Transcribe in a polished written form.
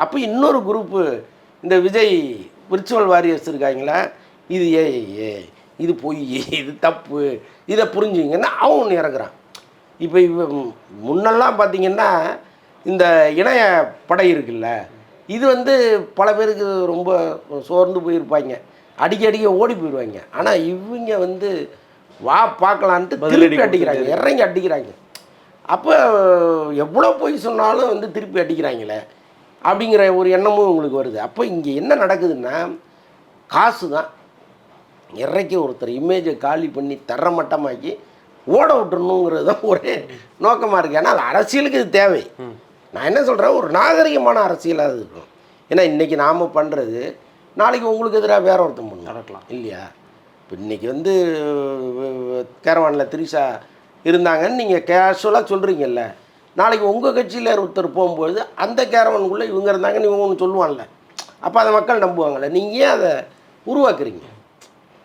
அப்போ இன்னொரு குரூப்பு இந்த விஜய் விர்ச்சுவல் வாரியர்ஸ் இருக்காங்களா, இது இது பொய், இது தப்பு, இதை புரிஞ்சுங்கன்னா அவன் ஒன்று இறக்குறான். இப்போ முன்னெல்லாம் பார்த்திங்கன்னா இந்த இணைய படை இருக்குல்ல, இது பல பேருக்கு ரொம்ப சோர்ந்து போயிருப்பாங்க, அடிக்க ஓடி போயிடுவாங்க. ஆனால் இவங்க வா பார்க்கலான்ட்டு திருப்பி அடிக்கிறாங்க, இறங்கி அடிக்கிறாங்க. அப்போ எவ்வளோ பொய் சொன்னாலும் திருப்பி அடிக்கிறாங்களே அப்படிங்கிற ஒரு எண்ணமும் உங்களுக்கு வருது. அப்போ இங்கே என்ன நடக்குதுன்னா, காசு தான் இறக்கி ஒருத்தர் இமேஜை காலி பண்ணி தரமட்டமாக்கி ஓட விட்டுறணுங்கிறது தான் ஒரே நோக்கமாக இருக்குது. ஏன்னா அது அரசியலுக்கு இது தேவை. நான் என்ன சொல்கிறேன், ஒரு நாகரிகமான அரசியலாக அது இருக்கும். ஏன்னா இன்றைக்கி நாம் பண்ணுறது நாளைக்கு உங்களுக்கு எதிராக வேற ஒருத்தன் பண்ண நடக்கலாம் இல்லையா? இப்போ இன்றைக்கி கேரவானில் திரிஷா இருந்தாங்கன்னு நீங்கள் கேஷுவலாக சொல்கிறீங்கல்ல, நாளைக்கு உங்கள் கட்சியில் ஒருத்தர் போகும்போது அந்த கேரவானுக்குள்ளே இவங்க இருந்தாங்கன்னு இவங்க ஒன்று சொல்லுவான்ல, அப்போ அதை மக்கள் நம்புவாங்கள்ல. நீங்கள் ஏன் அதை உருவாக்குறீங்க?